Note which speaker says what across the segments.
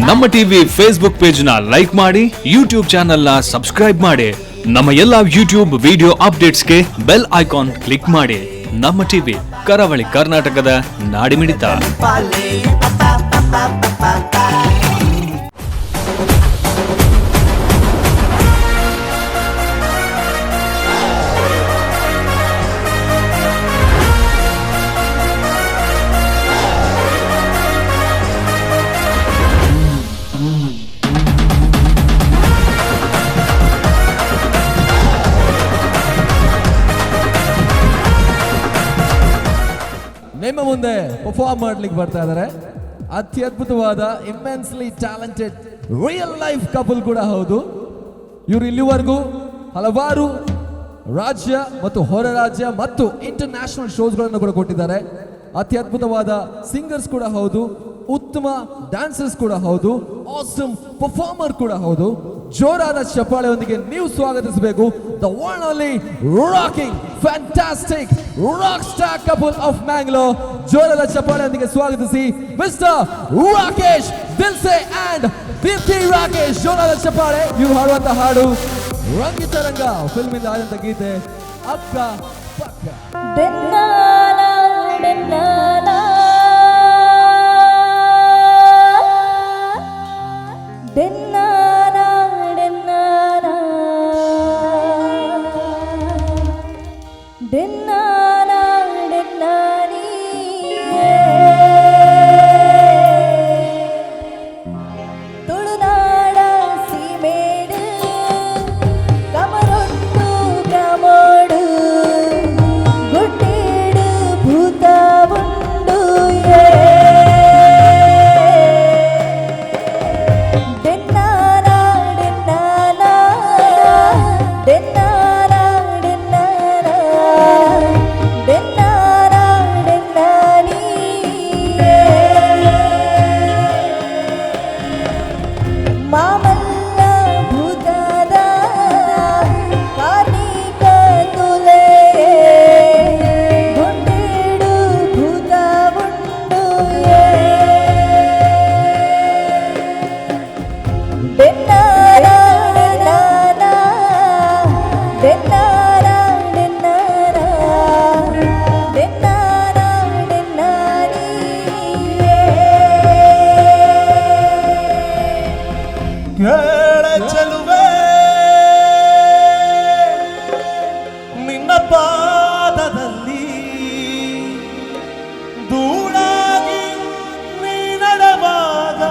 Speaker 1: ನಮ್ಮ TV Facebook page ನ like ಮಾಡಿ, ಯೂಟ್ಯೂಬ್ ಚಾನೆಲ್ ನ ಸಬ್ಸ್ಕ್ರೈಬ್ ಮಾಡಿ. ನಮ್ಮ ಎಲ್ಲಾ ಯೂಟ್ಯೂಬ್ ವಿಡಿಯೋ ಅಪ್ಡೇಟ್ಸ್ಗೆ ಬೆಲ್ ಐಕಾನ್ ಕ್ಲಿಕ್ ಮಾಡಿ. ನಮ್ಮ ಟಿವಿ ಕರಾವಳಿ ಕರ್ನಾಟಕದ ನಾಡಿಮಿಡಿತ.
Speaker 2: ನಿಮ್ಮ ಮುಂದೆ ಪರ್ಫಾರ್ಮ್ ಮಾಡ್ಲಿಕ್ಕೆ ಬರ್ತಾ ಇದ್ದಾರೆ ಅತ್ಯದ್ಭುತವಾದ immensely talented real life couple ಕೂಡ ಹೌದು. ಇವರು ಇಲ್ಲಿವರೆಗೂ ಹಲವಾರು ರಾಜ್ಯ ಮತ್ತು ಹೊರ ರಾಜ್ಯ ಮತ್ತು ಇಂಟರ್ನ್ಯಾಷನಲ್ ಶೋಸ್ಗಳನ್ನು ಕೂಡ ಕೊಟ್ಟಿದ್ದಾರೆ. ಅತ್ಯದ್ಭುತವಾದ ಸಿಂಗರ್ಸ್ ಕೂಡ ಹೌದು, ಉತ್ತಮ ಡ್ಯಾನ್ಸರ್ಸ್ ಕೂಡ ಹೌದು, ಆಸಮ್ ಪರ್ಫಾರ್ಮರ್ ಕೂಡ ಹೌದು. ಜೋರಾದ ಚಪ್ಪಾಳೆಯೊಂದಿಗೆ ನೀವು ಸ್ವಾಗತಿಸಬೇಕು the one only rocking fantastic rock star couple of Mangalore. ಜೋರಾದ ಚಪ್ಪಾಳೆಯೊಂದಿಗೆ ಸ್ವಾಗತಿಸಿ ಮಿಸ್ಟರ್ ರಾಕೇಶ್ ದಿಲ್ಸೆ ಅಂಡ್ ದೀಪ್ತಿ ರಾಕೇಶ್. ಜೋರಾದ ಚಪ್ಪಾಳೆ. ಇವ್ರು ಹಾಡುವಂತ ಹಾಡು ರಂಗಿತರಂಗ ಫಿಲ್ಮ್ ಇಂದ ಆದಂತ ಗೀತೆ ಅಕ್ಕ ಪಕ್ಕ.
Speaker 3: ಚೆಲುವೆ ನಿನ್ನ ಪಾದದಲ್ಲಿ ಧೂಳಾಗಿ ನೀ ನಡೆವಾಗ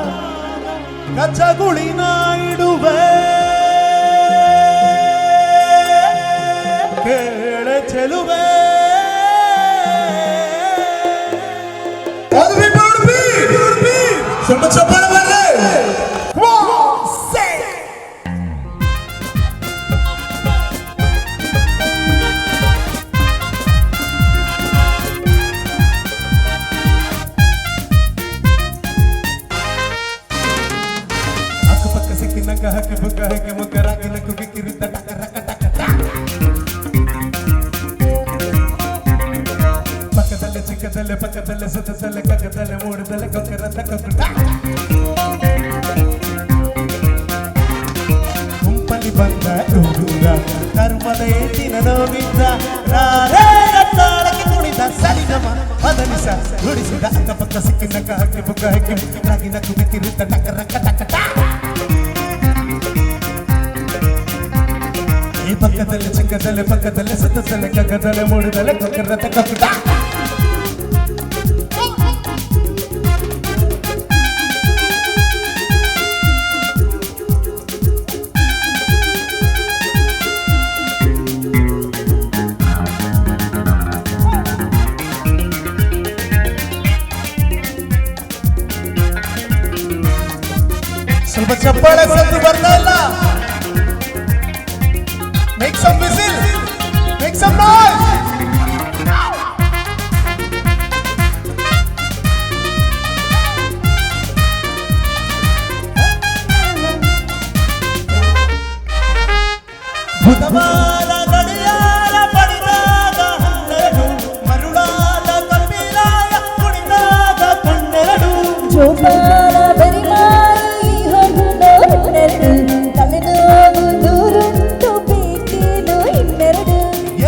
Speaker 3: ಕಚಗುಳಿನ ಇಡುವೆ. ಕೇಳೆ ಚೆಲುವೆ ಸ್ವಲ್ಪ ಚಪ್ಪಾಳೆ ಬರ್ರಿ. ಹಕ್ಕೆ ಬುಕ್ಕ ಹಕ್ಕೆ ಮುಕ್ಕರಾಗಿ ನಕ್ಕುಗೆ ಕಿರಿತ ಟಕ ರಕ ಟಕ ಪಕ್ಕದಲ್ಲೇ ಚಿಕ್ಕದಲ್ಲೇ ಪಕ್ಕದಲ್ಲೇ ಸುತ್ತದಲ್ಲೇ ಕಕ್ಕದಲ್ಲೇ ಮೂಡದಲ್ಲೇ ಕೊಕ್ಕರದ ಕೊಕ್ಕಟ ಗುಂಪಲ್ಲಿ ಬಂದ ಹುಡುಗ ಕರ್ಮದ ಏಟಿನ ನೋವಿದ್ದ ರಾರೇ ತಾಳಕ್ಕೆ ಕುಣಿದ ಸರಿಗಮ ಬದಲಿಸ ನುಡಿಸಿದ ಅಕ್ಕಪಕ್ಕ ಸಿಕ್ಕಿನಕ್ಕ ಹಕ್ಕೆ ಬುಕ್ಕ ಹಕ್ಕೆ ಮುಕ್ಕರಾಗಿ ನಕ್ಕುಗೆ ಕಿರಿತ ಟಕ ರಕ ಟಕ ಪಕ್ಕದಲ್ಲಿ ಚಿಕ್ಕದಲ್ಲೇ ಪಕ್ಕದಲ್ಲೇ ಸುತ್ತದಲ್ಲೇ ಕಗ್ಗದಲ್ಲೇ ಮೂಡಿದಲ್ಲೇ ಕೊಕ್ಕರದ ಕಪ್ಪಟ. ಸ್ವಲ್ಪ ಚಪ್ಪಾಳೆ ಸದ್ದು ಬರ್ತಾ ಇಲ್ಲ. Make some whistle, make some noise. ಬುಧವಾರ ಗಡಿಯಾರ ಪಡಿದಾಗ ಹನ್ನೆರಡು, ಮರುಳಾದ ಕಪಿಲಾಯ ಕುಣಿದಾಗ ಕಣ್ಣೆರಡು.
Speaker 4: ಸಾಲ ಬರಿ ಮಾಡಿ ಹೊನ್ನು ಇನ್ನೆರಡು ತಲೆನೋವು ದೂರುಂಟು ಬೇಕೇನು ಇನ್ನೆರಡು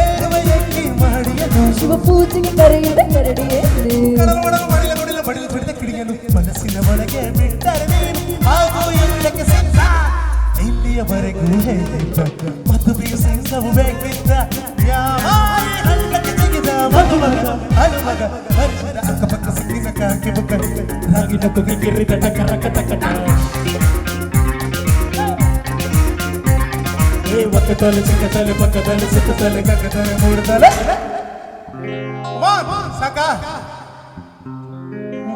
Speaker 3: ಏರುವ ಎಕ್ಕಿ ಮಾಡಿಯನು
Speaker 4: ಶಿವ ಪೂಜೆಗೆ ಕರೆಯುವ ಕರಡಿ ಎಂದು
Speaker 3: ಕಡಲು ಮಡಿಲ ಗುಡಿಲ ಬಡಿಲು ಬಿಡಿದ ಕಿಡಿಯನು ಮನಸ್ಸಿನ ಒಳಗೆ ಬಿಟ್ಟರೆ ನೀನು ಹಾಗೂ ಇಲ್ಲಕ್ಕೆ ಸಿದ್ಧ ಇಲ್ಲಿಯವರೆಗೂ ಹೇಳಿದ್ದ ಮದುವೆಯ ಸಂಘವು ಬೇಕಿದ್ದ ಯಾವ ಹಳ್ಳಕ್ಕೆ ತೆಗೆದ ಮದುಮಗ ಅನುಮಗ ಹರಿಸಿದ ಅಕ್ಕಪಕ್ಕ ಸಿಕ್ಕಿನ ಕಾಕಿ ಬುಕ್ಕ ರಾಗಿನ ಕುಗಿ ಕಿರಿದ ಟಕ ಟಕ ಏ ಒಕ್ಕತಲೆ ಚಿಕ್ಕತಲೆ ಪಕ್ಕದಲ್ಲಿ ಸುತ್ತತಲೆ ಕಕ್ಕತಲೆ ಮೂಡತಲೆ ಸಾಕ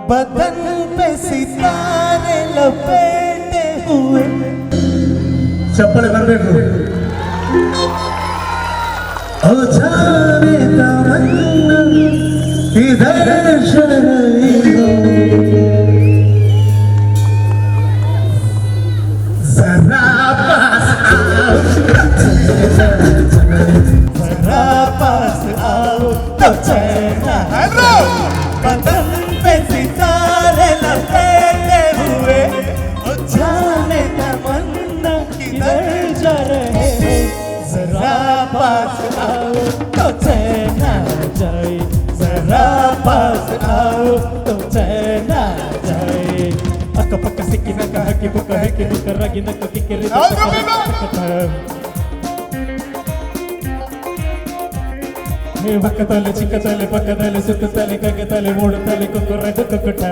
Speaker 3: बदन पे सितारे लपेटे हुए चप्पल बरಬೇಕು ओ जाने तमन्ना इधर शरई जरा पास आओ जरा पास आओ तो चैना हेलो बदन पे सितारे लपेटे हुए जाने तमन्ना किधर जा रहे हैं जरा पास आओ तो चैन आ जाए जरा पास आओ तो चैन आ जाए अಕ್ಕಪಕ್ಕ ಸಿಕ್ಕಿನ ಹಾಕಿ ಬುಕ್ಕ ರಗಿನ ಕಿಕ್ಕಿರಿ ಪಕ್ಕದಲ್ಲಿ ಚಿಕ್ಕತಲೆ ಪಕ್ಕದಲ್ಲಿ ಸುತ್ತತಲೆ ಕಗ್ಗತಲೆ ಮೂಡುತ್ತಲೆ ಕುಕ್ಕುರದು ಕುಕ್ಕುಟ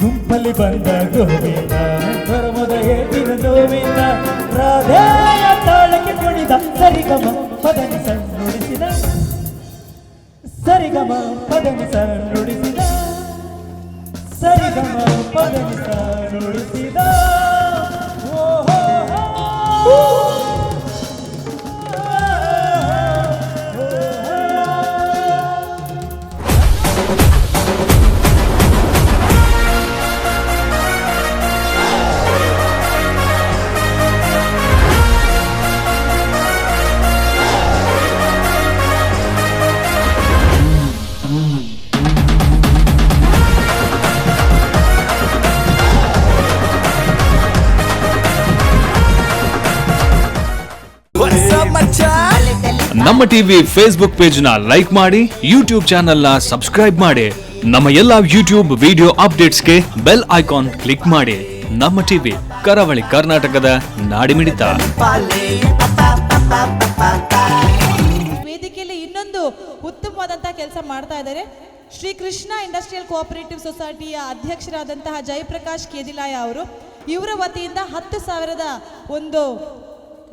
Speaker 3: ಗುಂಪಲ್ಲಿ ಬಂದ ಗೋವಿಂದ ಧರ್ಮದ ಏಟಿನ ಗೋವಿಂದ ರಾಧೆಯ ತಾಳಕ್ಕೆ ಕುಣಿದ ಸರಿಗಮ ಪದನಿ ನುಡಿಸಿದ ಸರಿಗಮ ಪದನಿ ನುಡಿಸಿದ ಸರಿಗಮ ಪದನಿ ನುಡಿಸಿದ
Speaker 1: ನಮ್ಮ ಟಿವಿ ಫೇಸ್ಬುಕ್ ಪೇಜ್ ನ ಲೈಕ್ ಮಾಡಿ, ಯೂಟ್ಯೂಬ್ ಚಾನೆಲ್ ನ ಸಬ್ಸ್ಕ್ರೈಬ್ ಮಾಡಿ. ನಮ್ಮ ಎಲ್ಲಾ ಯೂಟ್ಯೂಬ್ ವಿಡಿಯೋ ಅಪ್ಡೇಟ್ಸ್ಗೆ ಬೆಲ್ ಐಕಾನ್ ಕ್ಲಿಕ್ ಮಾಡಿ. ನಮ್ಮ ಟಿವಿ ಕರಾವಳಿ ಕರ್ನಾಟಕದ ನಾಡಿಮಿಡಿತ.
Speaker 5: ವೇದಿಕೆಯಲ್ಲಿ ಇನ್ನೊಂದು ಉತ್ತಮವಾದಂತಹ ಕೆಲಸ ಮಾಡ್ತಾ ಇದ್ದಾರೆ. ಶ್ರೀ ಕೃಷ್ಣ ಇಂಡಸ್ಟ್ರಿಯಲ್ ಕೋಆಪರೇಟಿವ್ ಸೊಸೈಟಿಯ ಅಧ್ಯಕ್ಷರಾದಂತಹ ಜಯಪ್ರಕಾಶ್ ಕೇದಿಲಾಯ ಅವರು ಇವರ ವತಿಯಿಂದ 10,000 ಒಂದು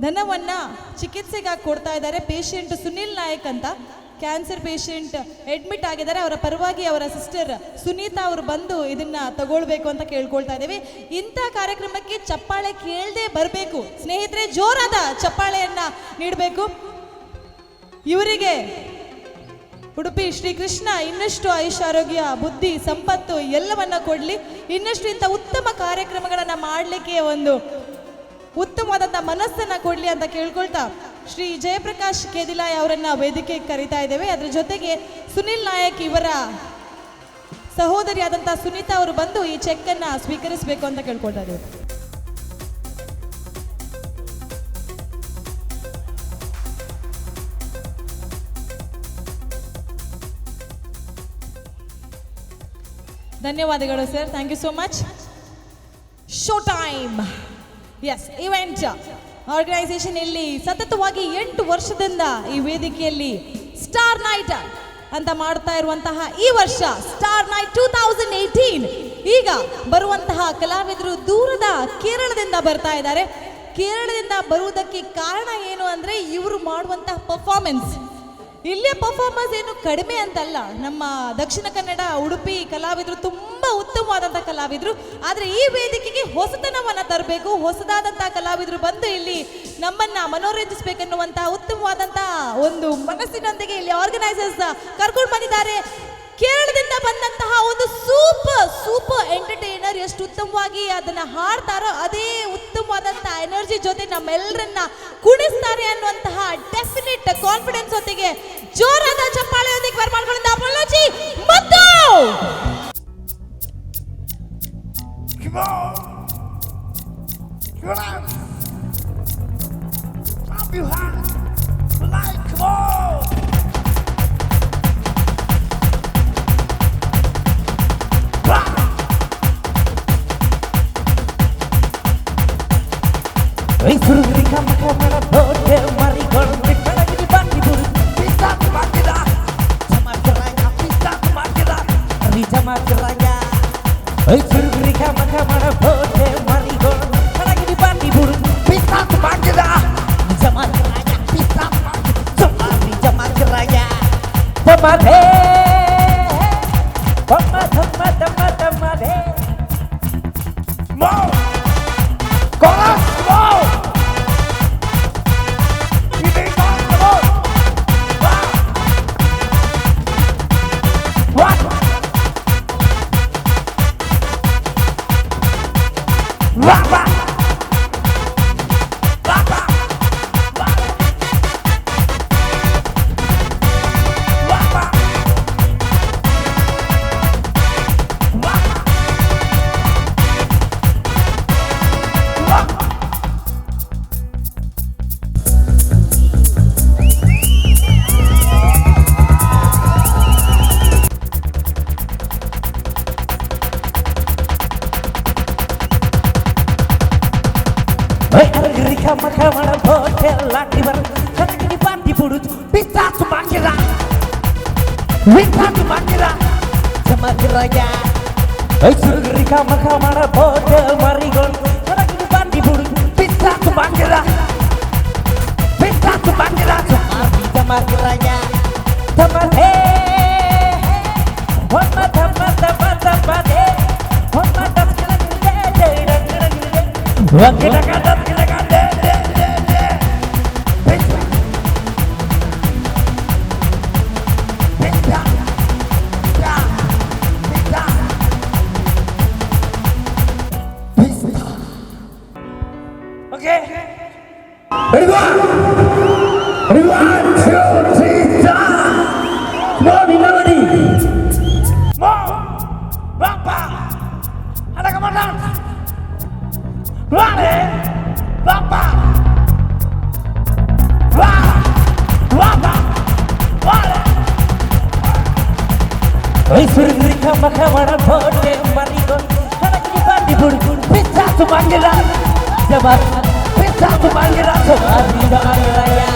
Speaker 5: ಧನವನ್ನ ಚಿಕಿತ್ಸೆಗಾಗಿ ಕೊಡ್ತಾ ಇದ್ದಾರೆ. ಪೇಷಂಟ್ ಸುನಿಲ್ ನಾಯಕ್ ಅಂತ ಕ್ಯಾನ್ಸರ್ ಪೇಷಂಟ್ ಅಡ್ಮಿಟ್ ಆಗಿದ್ದಾರೆ. ಅವರ ಪರವಾಗಿ ಅವರ ಸಿಸ್ಟರ್ ಸುನೀತಾ ಅವರು ಬಂದು ಇದನ್ನ ತಗೊಳ್ಬೇಕು ಅಂತ ಕೇಳ್ಕೊಳ್ತಾ ಇದ್ದೇವೆ. ಇಂಥ ಕಾರ್ಯಕ್ರಮಕ್ಕೆ ಚಪ್ಪಾಳೆ ಕೇಳದೆ ಬರಬೇಕು ಸ್ನೇಹಿತರೆ, ಜೋರಾದ ಚಪ್ಪಾಳೆಯನ್ನ ನೀಡಬೇಕು. ಇವರಿಗೆ ಉಡುಪಿ ಶ್ರೀಕೃಷ್ಣ ಇನ್ನಷ್ಟು ಆಯುಷ್ಯಾರೋಗ್ಯ ಬುದ್ಧಿ ಸಂಪತ್ತು ಎಲ್ಲವನ್ನ ಕೊಡಲಿ, ಇನ್ನಷ್ಟು ಇಂಥ ಉತ್ತಮ ಕಾರ್ಯಕ್ರಮಗಳನ್ನು ಮಾಡಲಿಕ್ಕೆ ಒಂದು ಉತ್ತಮವಾದಂಥ ಮನಸ್ಸನ್ನು ಕೊಡಲಿ ಅಂತ ಕೇಳ್ಕೊಳ್ತಾ ಶ್ರೀ ಜಯಪ್ರಕಾಶ್ ಕೇದಿಲಾಯ್ ಅವರನ್ನ ವೇದಿಕೆಗೆ ಕರೀತಾ ಇದ್ದೇವೆ. ಅದರ ಜೊತೆಗೆ ಸುನಿಲ್ ನಾಯಕ್ ಇವರ ಸಹೋದರಿಯಾದಂಥ ಸುನೀತಾ ಅವರು ಬಂದು ಈ ಚೆಕ್ ಅನ್ನ ಸ್ವೀಕರಿಸಬೇಕು ಅಂತ ಕೇಳ್ಕೊಳ್ತಾ ಇದ್ದೇವೆ. ಧನ್ಯವಾದಗಳು sir, thank you so much. Show time S event organisation ಇಲ್ಲಿ ಸತತವಾಗಿ 8 ವರ್ಷದಿಂದ ಈ ವೇದಿಕೆಯಲ್ಲಿ ಸ್ಟಾರ್ ನೈಟ್ ಅಂತ ಮಾಡ್ತಾ ಇರುವಂತಹ ಈ ವರ್ಷ ಸ್ಟಾರ್ ನೈಟ್ 2018 ಈಗ ಬರುವಂತಹ ಕಲಾವಿದರು ದೂರದ ಕೇರಳದಿಂದ ಬರ್ತಾ ಇದ್ದಾರೆ. ಕೇರಳದಿಂದ ಬರುವುದಕ್ಕೆ ಕಾರಣ ಏನು ಅಂದರೆ ಇವರು ಮಾಡುವಂತಹ ಪರ್ಫಾರ್ಮೆನ್ಸ್. ಇಲ್ಲಿಯ ಪರ್ಫಾರ್ಮೆನ್ಸ್ ಏನು ಕಡಿಮೆ ಅಂತಲ್ಲ, ನಮ್ಮ ದಕ್ಷಿಣ ಕನ್ನಡ ಉಡುಪಿ ಕಲಾವಿದರು ತುಂಬ ಉತ್ತಮವಾದಂಥ ಕಲಾವಿದರು. ಆದರೆ ಈ ವೇದಿಕೆಗೆ ಹೊಸತನವನ್ನು ತರಬೇಕು, ಹೊಸದಾದಂಥ ಕಲಾವಿದರು ಬಂದು ಇಲ್ಲಿ ನಮ್ಮನ್ನು ಮನೋರಂಜಿಸಬೇಕೆನ್ನುವಂತಹ ಉತ್ತಮವಾದಂಥ ಒಂದು ಮನಸ್ಸಿನೊಂದಿಗೆ ಇಲ್ಲಿ ಆರ್ಗನೈಸರ್ಸ್ ಕರ್ಕೊಂಡು ಬಂದಿದ್ದಾರೆ. ಕೇರಳದಿಂದ ಬಂದಂತಹ ಒಂದು ಸೂಪರ್ ಎಂಟರ್ಟೈನರ್ ಎಷ್ಟು ಉತ್ತಮವಾಗಿ ಅದನ್ನ ಹಾಡ್ತಾರೋ ಅದೇ ಉತ್ತಮವಾದಂಥ ಎನರ್ಜಿ ಜೊತೆ ನಮ್ಮೆಲ್ಲರನ್ನ ಕುಣಿಸ್ತಾರೆ ಅನ್ನುವಂತಹ ಡೆಫಿನೆಟ್ ಕಾನ್ಫಿಡೆನ್ಸ್ ಜೊತೆಗೆ ಜೋರಾದ ಚಪ್ಪಾಳೆಯೊಂದಿಗೆ ಬರ್ಮಾಡ್ಕೊಳ್ಳೋದು ಬಾಲಾಜಿ ಮತ್ತು
Speaker 3: Come on! Come on! Clap your hands! Like, come on!
Speaker 6: Hey, sururi kama kamera bote mari golpe kada kini bandi buru bisa makida sama keranya bisa makida ri sama keranya hey sururi kama kamera bote mari golpe kada kini bandi buru bisa makida sama keranya bisa makida ri sama keranya tamade tamade
Speaker 3: More! Chorus! More!
Speaker 6: Kamana hotel lagi bar kada kini bandi buru bisa sumakira sama keranya hey sururi kamana hotel mari gol kada kini bandi buru bisa sumakira sama keranya tamade honna tamade honna das
Speaker 3: Ready, one, two, three, down. Melody. More. Bapa. Ada komandan. Wale. Bapa. Bapa. Wale.
Speaker 6: hey sururi kamana hotel mari gol kada kini bandi buru bisa sumakira sama satu panggilan semari raya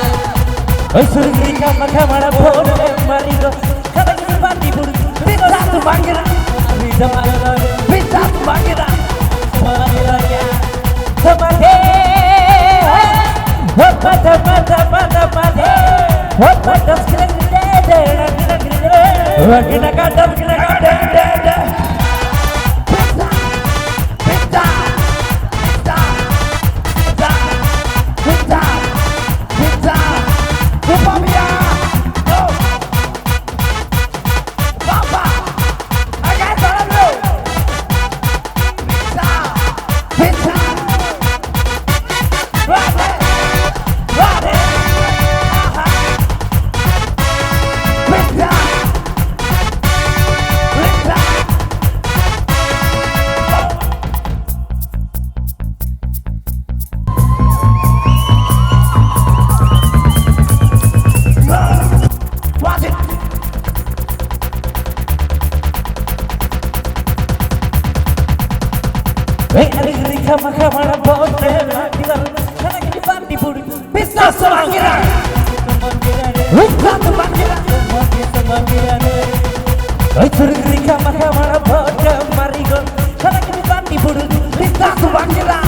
Speaker 6: hey sururi kamana hotel mari gol kada kini bandi buru bisa satu panggilan bisa panggilan semari raya samade hey alegri kamana hotel lagi bar kada kini bandi buru bisa sumakira hey sururi kamana hotel mari gol kada kini bandi buru bisa sumakira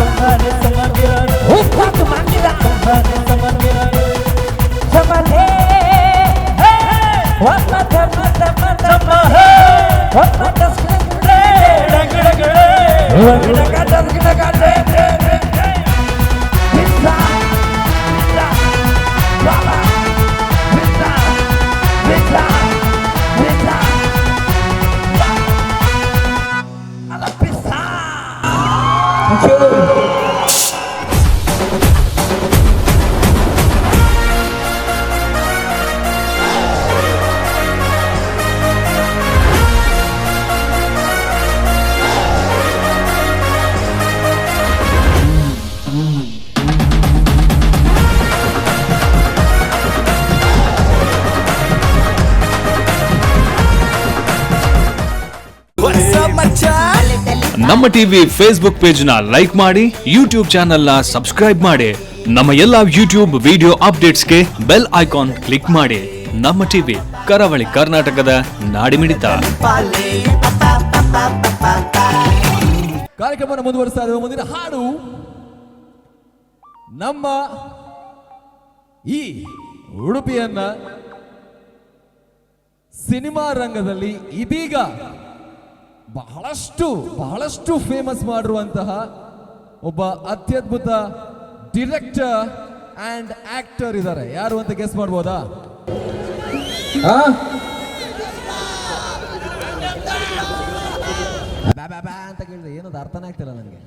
Speaker 6: samade wata
Speaker 1: ನಮ್ಮ TV Facebook page ನ like ಮಾಡಿ, YouTube channel ನ subscribe ಮಾಡಿ. ನಮ್ಮ ಎಲ್ಲಾ YouTube video ಅಪ್ಡೇಟ್ಸ್ಗೆ bell icon click ಮಾಡಿ. ನಮ್ಮ ಟಿವಿ ಕರಾವಳಿ ಕರ್ನಾಟಕದ ನಾಡಿಮಿಡಿತ.
Speaker 2: ಕಾರ್ಯಕ್ರಮವನ್ನು ಮುಂದುವರಿಸ್ತಾ ಇರುವ ಮುಂದಿನ ಹಾಡು ನಮ್ಮ ಈ ಉಡುಪಿಯನ್ನ ಸಿನಿಮಾ ರಂಗದಲ್ಲಿ ಇದೀಗ ಬಹಳಷ್ಟು ಫೇಮಸ್ ಮಾಡಿರುವಂತಹ ಒಬ್ಬ ಅತ್ಯದ್ಭುತ ಡಿರೆಕ್ಟರ್ ಅಂಡ್ ಆಕ್ಟರ್ ಇದ್ದಾರೆ. ಯಾರು ಅಂತ ಗೆಸ್ ಮಾಡ್ಬೋದಾ? ಅಂತ ಕೇಳಿದ್ರೆ ಏನದು ಅರ್ಥನೇ ಆಗ್ತಿಲ್ಲ ನನಗೆ.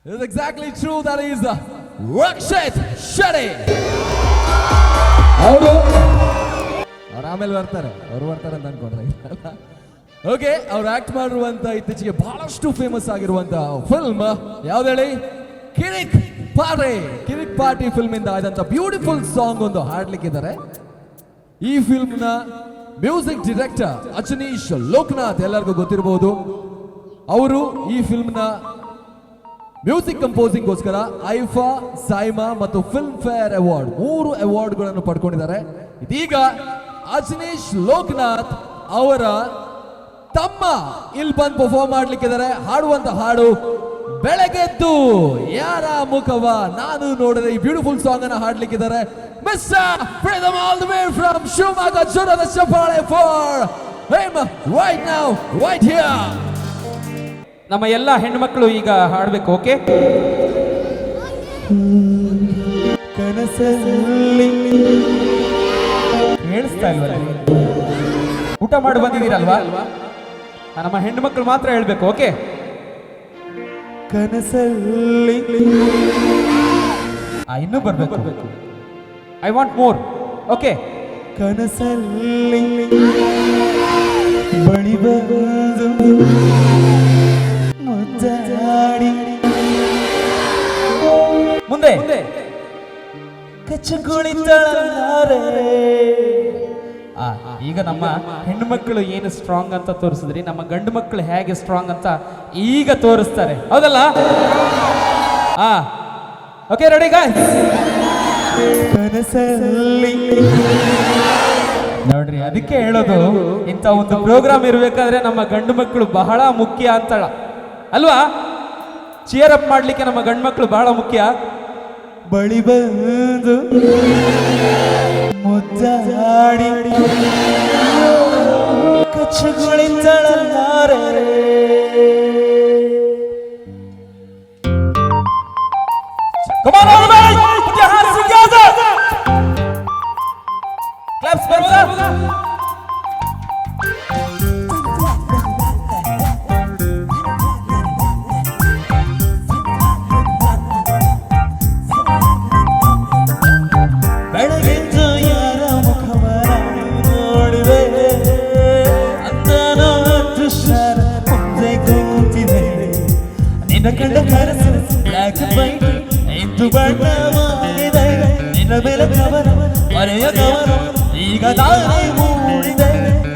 Speaker 2: It's exactly true. That is Rakshit Shetty. ಅವರು ಆಮೇಲೆ ಬರ್ತಾರೆ ಅಂತ ಅನ್ಕೊಂಡ್ರೆ. ಓಕೆ, ಅವ್ರು ಆಕ್ಟ್ ಮಾಡಿರುವಂತ ಇತ್ತೀಚೆಗೆ ಬಹಳಷ್ಟು ಫೇಮಸ್ ಆಗಿರುವಂತ ಫಿಲ್ಮ್ ಯಾವ್ದು ಹೇಳಿ? ಕಿರಿಕ್ ಪಾರ್ಟಿ ಫಿಲ್ಮ್ ಇಂದ ಆದಂತ ಬ್ಯೂಟಿಫುಲ್ ಸಾಂಗ್ ಒಂದು ಹಾಡ್ಲಿಕ್ಕಿದ್ದಾರೆ. ಈ ಫಿಲ್ಮ್ ನ ಮ್ಯೂಸಿಕ್ ಡೈರೆಕ್ಟರ್ ಅಜನೀಶ್ ಲೋಕನಾಥ್ ಎಲ್ಲರಿಗೂ ಗೊತ್ತಿರಬಹುದು. ಅವರು ಈ ಫಿಲ್ಮ್ ನ ಮ್ಯೂಸಿಕ್ ಕಂಪೋಸಿಂಗ್ ಗೋಸ್ಕರ ಐಫಾ, ಸೈಮಾ ಮತ್ತು ಫಿಲ್ಮ್ ಫೇರ್ ಅವಾರ್ಡ್ 3 ಅವಾರ್ಡ್ಗಳನ್ನು ಪಡ್ಕೊಂಡಿದ್ದಾರೆ. ಇದೀಗ ಅಜನೀಶ್ ಲೋಕನಾಥ್ ಅವರ ತಮ್ಮ ಇಲ್ಲಿ ಬಂದು ಪರ್ಫಾರ್ಮ್ ಮಾಡ್ಲಿಕ್ಕಿದ್ದಾರೆ. ಹಾಡುವಂತ ಹಾಡು ಬೆಳಗೆದ್ದು ಯಾರ ಮುಖವ ನಾನು ನೋಡಿದೆ. ಈ ಬ್ಯೂಟಿಫುಲ್ ಸಾಂಗ್ ಅನ್ನ ಹಾಡ್ಲಿಕ್ಕಿದ್ದಾರೆ mister freedom all the way from Shivamogga. ಜೋರಾದ ಚಪ್ಪಾಳೆ for him right now right here.
Speaker 7: ನಮ್ಮ ಎಲ್ಲ ಹೆಣ್ಮಕ್ಳು ಈಗ ಹಾಡ್ಬೇಕು. ಓಕೆ,
Speaker 3: ಕನಸಲ್ಲಿ
Speaker 7: ಹೇಳಿಸ್ತಾ ಇಲ್ವಲ್ಲ? ಊಟ ಮಾಡಿ ಬಂದಿದ್ದೀರಲ್ವಾ? ನಮ್ಮ ಹೆಣ್ಮಕ್ಳು ಮಾತ್ರ ಹೇಳ್ಬೇಕು. ಓಕೆ,
Speaker 3: ಕನಸಲ್ಲಿ
Speaker 7: ಇನ್ನೂ ಬರ್ಬೇಕು. I want more. ಓಕೆ,
Speaker 3: ಕನಸಲ್ಲಿ ಬಳಿ ಬಂದು ಮುದ್ದಾಡಿ
Speaker 7: ಮುಂದೆ
Speaker 3: ಕಚ್ಚಗುಳಿತಳಲಾರೆ.
Speaker 7: ಈಗ ನಮ್ಮ ಹೆಣ್ಣು ಮಕ್ಕಳು ಏನು ಸ್ಟ್ರಾಂಗ್ ಅಂತ ತೋರಿಸಿದ್ರಿ, ನಮ್ಮ ಗಂಡು ಮಕ್ಕಳು ಹೇಗೆ ಸ್ಟ್ರಾಂಗ್ ಅಂತ ಈಗ ತೋರಿಸ್ತಾರೆ, ಹೌದಲ್ಲ? Okay, ready guys?
Speaker 3: ಕನಸಲ್ಲಿ
Speaker 7: ನೋಡ್ರಿ, ಅದಕ್ಕೆ ಹೇಳೋದು ಇಂಥ ಒಂದು ಪ್ರೋಗ್ರಾಮ್ ಇರಬೇಕಾದ್ರೆ ನಮ್ಮ ಗಂಡು ಮಕ್ಕಳು ಬಹಳ ಮುಖ್ಯ ಅಂತ ಅಲ್ವಾ? ಚಿಯರ್ ಅಪ್ ಮಾಡ್ಲಿಕ್ಕೆ ನಮ್ಮ ಗಂಡು ಮಕ್ಕಳು ಬಹಳ ಮುಖ್ಯ.
Speaker 3: ಬಳಿ ಬಂದು ಮುದ್ದಾಡಿ ಕಚ್ಚಗುಳಿತಳಲಾರೆ.
Speaker 7: Come on, everybody! Put your hands together! Claps, ಬರ್ಬೋದಾ?
Speaker 3: ಬೆಳಗೆದ್ದು ಯಾರ ಮುಖವ ನೋಡಿದೆ ಅಂತ ದೃಶ್ಯರ ಮುಂದೆ ಕೂತಿದೆ. ನಿನ್ನ ಕಂಡ ಕನಸು ಬ್ಲ್ಯಾಕ್ ಅಂಡ್ ವೈಟ್ ಎಂದು ಬಣ್ಣವಾಗಿದೆ. ನಿನ್ನ ಮೇಲೆ ಕವನ ಮರೆಯ ಕವನ ಈಗ ತಾನೇ ಮೂಡಿದೆ.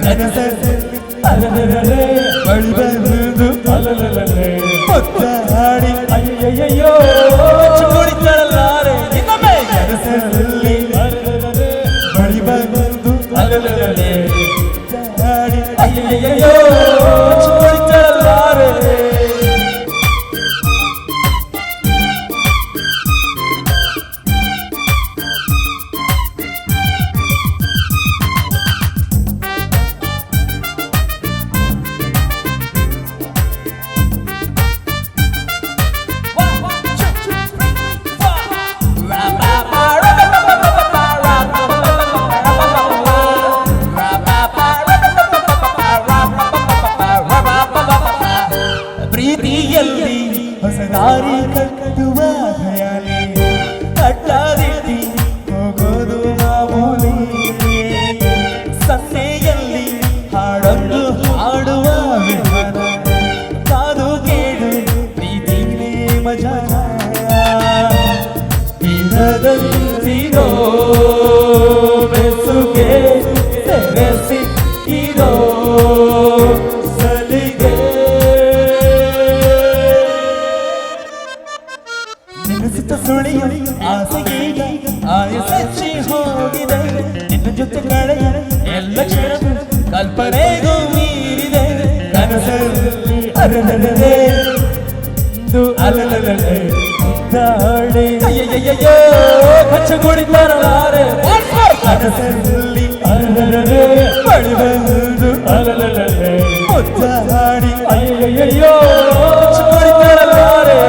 Speaker 3: ಕನಸಲ್ಲಿ ಅಲಲಲಲೆ ಬಳಿ ಬಂದು ಅಲಲಲಲೆ ಮುದ್ದಾಡಿ ಅಯ್ಯಯ್ಯೋ ಕುಳಿತಳಲಾರೆ. ಇನ್ನೊಮ್ಮೆ ಕನಸಲ್ಲಿ ಬಳಿ ಬಂದು ಅಲಲಲಲೆ ಮುದ್ದಾಡಿ ಅಯ್ಯಯ್ಯೋ ಕುಳಿತಳಲಾರೆ. ಕಲ್ಪನೆಗೂ ಮೀರಿದೆ ಕನಸಲ್ಲಿ ಅರಳದೆ ಅಲಲಲಲೆ ಮುದ್ದಾಡಿ
Speaker 7: ಅಯ್ಯಯ್ಯಯ್ಯೋ ಕಚ್ಚಗುಳಿತಾರಲಾರೆ
Speaker 3: ಕನಸಲ್ಲಿ ಅರಳದೆ ಬಳಿ ಬಂದು ಅಲಲಲಲೆ ಮುದ್ದಾಡಿ
Speaker 7: ಅಯ್ಯಯ್ಯಯ್ಯೋ ಕಚ್ಚಗುಳಿತಾರಲಾರೆ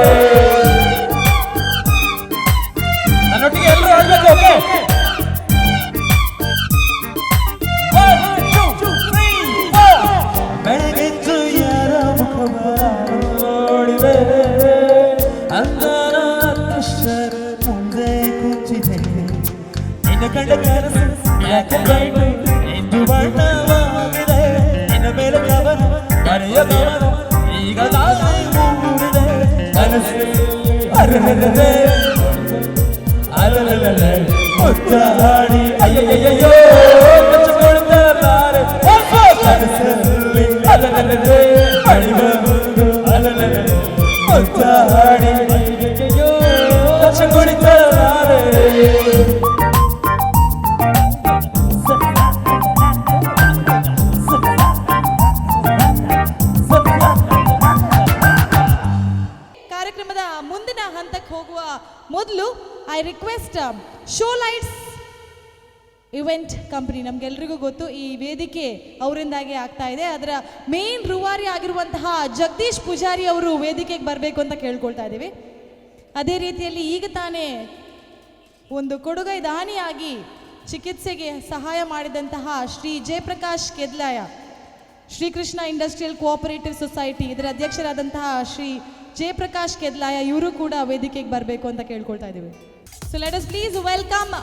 Speaker 7: ನನ್ನೊಟ್ಟಿಗೆ ಎಲ್ಲರೂ ಆಡ್ಬೇಕು ಓಕೆ
Speaker 3: ಬೆಳಗೆದ್ದು ಯಾರ ಮುಖವ ನೋಡಿದೆ ಅಂದನ ಅದೃಷ್ಟರ ಮುಂದೆ ಕುಂಚಿದೆ ನಿನ್ನ ಕಂಡ ಕನಸು ಯಾಕೆ ಕಂಡು ಇಂದು ಬಣ್ಣವಾಗಿದೆ ನಿನ್ನ ಮೇಲೆ ಕವನ ಬರೆಯ ಕವನ ಈಗ ನಾಳೆ ಮೂಡಿದೆ ಕನಸು ಅರಳದೆ ಅಲಲಲಲೆ ಮುದ್ದಾಡಿ
Speaker 7: ಅಯ್ಯಯ್ಯಯ್ಯೋ ಕಚ್ಚಗುಳಿತಾರಲಾರೆ
Speaker 3: ಕನಸಲ್ಲಿ ಅಲಲಲಲೆ ಬಳಿ ಬಂದು ಅಲಲಲಲೆ ಮುದ್ದಾಡಿ
Speaker 7: ಅಯ್ಯಯ್ಯಯ್ಯೋ ಕಚ್ಚಗುಳಿತಾರಲಾರೆ
Speaker 5: ಕಾರ್ಯಕ್ರಮದ ಮುಂದಿನ ಹಂತಕ್ಕೆ ಹೋಗುವ ಮೊದಲು I request show lights event company, ನಮ್ಗೆಲ್ರಿಗೂ ಗೊತ್ತು ಈ ವೇದಿಕೆ ಅವರಿಂದಾಗಿ ಆಗ್ತಾ ಇದೆ. ಅದರ ಮೇನ್ ರೂವಾರಿ ಆಗಿರುವಂತಹ ಜಗದೀಶ್ ಪೂಜಾರಿ ಅವರು ವೇದಿಕೆಗೆ ಬರಬೇಕು ಅಂತ ಕೇಳ್ಕೊಳ್ತಾ ಇದ್ದೀವಿ. ಅದೇ ರೀತಿಯಲ್ಲಿ ಈಗ ತಾನೇ ಒಂದು ಕೊಡುಗೈ ದಾನಿಯಾಗಿ ಚಿಕಿತ್ಸೆಗೆ ಸಹಾಯ ಮಾಡಿದಂತಹ Shri Jayaprakash Kedlaya, Shrikrishna industrial cooperative society ಇದರ ಅಧ್ಯಕ್ಷರಾದಂತಹ ಶ್ರೀ ಜಯಪ್ರಕಾಶ್ ಕೆದ್ಲಾಯ ಇವರು ಕೂಡ ವೇದಿಕೆಗೆ ಬರಬೇಕು ಅಂತ ಕೇಳ್ಕೊಳ್ತಾ ಇದ್ದೀವಿ. So let us please welcome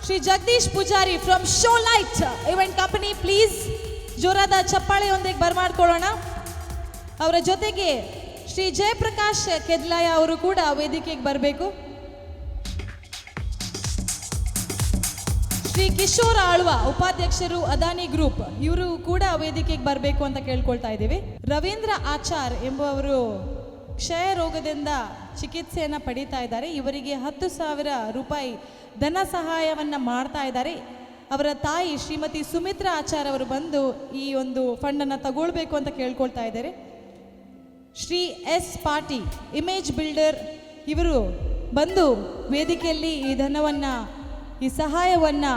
Speaker 5: Shri Jagadish Poojary from show light event company. Please ಜೋರಾದ ಚಪ್ಪಾಳೆಯೊಂದಿಗೆ ಬರಮಾಡ್ಕೊಳ್ಳೋಣ. ಅವರ ಜೊತೆಗೆ ಶ್ರೀ ಜಯಪ್ರಕಾಶ್ ಕೆದ್ಲಾಯ ಅವರು ಕೂಡ ವೇದಿಕೆಗೆ ಬರಬೇಕು. ಶ್ರೀ ಕಿಶೋರ್ ಆಳ್ವ ಉಪಾಧ್ಯಕ್ಷರು ಅದಾನಿ ಗ್ರೂಪ್ ಇವರು ಕೂಡ ವೇದಿಕೆಗೆ ಬರಬೇಕು ಅಂತ ಕೇಳ್ಕೊಳ್ತಾ ಇದ್ದೀವಿ. ರವೀಂದ್ರ ಆಚಾರ್ ಎಂಬುವರು ಕ್ಷಯ ರೋಗದಿಂದ ಚಿಕಿತ್ಸೆಯನ್ನು ಪಡೀತಾ ಇದ್ದಾರೆ. ಇವರಿಗೆ 10,000 ರೂಪಾಯಿ ಧನ ಸಹಾಯವನ್ನು ಮಾಡ್ತಾ ಇದ್ದಾರೆ. ಅವರ ತಾಯಿ ಶ್ರೀಮತಿ ಸುಮಿತ್ರಾ ಆಚಾರ್ ಅವರು ಬಂದು ಈ ಒಂದು ಫಂಡನ್ನು ತಗೊಳ್ಬೇಕು ಅಂತ ಕೇಳ್ಕೊಳ್ತಾ ಇದ್ದಾರೆ. ಶ್ರೀ ಎಸ್ ಪಾಟಿ ಇಮೇಜ್ ಬಿಲ್ಡರ್ ಇವರು ಬಂದು ವೇದಿಕೆಯಲ್ಲಿ ಈ ಧನವನ್ನು ಈ ಸಹಾಯವನ್ನು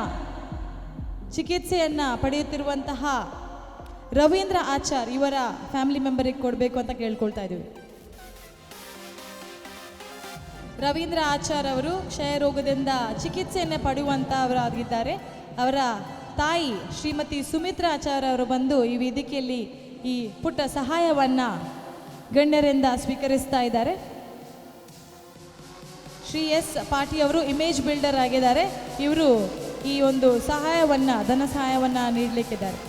Speaker 5: ಚಿಕಿತ್ಸೆಯನ್ನು ಪಡೆಯುತ್ತಿರುವಂತಹ ರವೀಂದ್ರ ಆಚಾರ್ ಇವರ ಫ್ಯಾಮಿಲಿ ಮೆಂಬರಿಗೆ ಕೊಡಬೇಕು ಅಂತ ಕೇಳ್ಕೊಳ್ತಾ ಇದ್ದೀವಿ. ರವೀಂದ್ರ ಆಚಾರ್ ಅವರು ಕ್ಷಯ ರೋಗದಿಂದ ಚಿಕಿತ್ಸೆಯನ್ನು ಪಡೆಯುವಂಥವರಾಗಿದ್ದಾರೆ. ಅವರ ತಾಯಿ ಶ್ರೀಮತಿ ಸುಮಿತ್ರಾ ಆಚಾರ್ ಅವರು ಬಂದು ಈ ವೇದಿಕೆಯಲ್ಲಿ ಈ ಪುಟ್ಟ ಸಹಾಯವನ್ನು ಗಣ್ಯರಿಂದ ಸ್ವೀಕರಿಸ್ತಾ ಇದ್ದಾರೆ. ಶ್ರೀ ಎಸ್ ಪಾಟಿ ಅವರು ಇಮೇಜ್ ಬಿಲ್ಡರ್ ಆಗಿದ್ದಾರೆ. ಇವರು ಈ ಒಂದು ಸಹಾಯವನ್ನು ಧನ ಸಹಾಯವನ್ನು ನೀಡಲಿಕ್ಕಿದ್ದಾರೆ.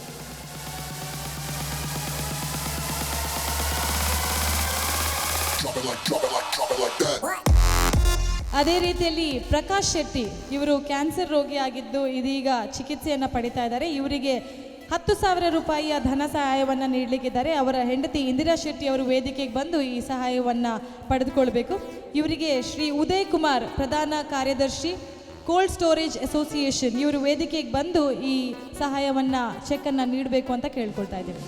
Speaker 5: ಅದೇ ರೀತಿಯಲ್ಲಿ ಪ್ರಕಾಶ್ ಶೆಟ್ಟಿ ಇವರು ಕ್ಯಾನ್ಸರ್ ರೋಗಿಯಾಗಿದ್ದು ಇದೀಗ ಚಿಕಿತ್ಸೆಯನ್ನು ಪಡಿತಾ ಇದ್ದಾರೆ. ಇವರಿಗೆ 10,000 ರೂಪಾಯಿಯ ಧನ ಸಹಾಯವನ್ನು ನೀಡಲಿಕ್ಕಿದ್ದಾರೆ. ಅವರ ಹೆಂಡತಿ ಇಂದಿರಾ ಶೆಟ್ಟಿ ಅವರು ವೇದಿಕೆಗೆ ಬಂದು ಈ ಸಹಾಯವನ್ನು ಪಡೆದುಕೊಳ್ಬೇಕು. ಇವರಿಗೆ ಶ್ರೀ ಉದಯ್ ಕುಮಾರ್ ಪ್ರಧಾನ ಕಾರ್ಯದರ್ಶಿ ಕೋಲ್ಡ್ ಸ್ಟೋರೇಜ್ ಅಸೋಸಿಯೇಷನ್ ಇವರು ವೇದಿಕೆಗೆ ಬಂದು ಈ ಸಹಾಯವನ್ನು ಚೆಕ್ಕನ್ನು ನೀಡಬೇಕು ಅಂತ ಕೇಳ್ಕೊಳ್ತಾ ಇದ್ದೀವಿ.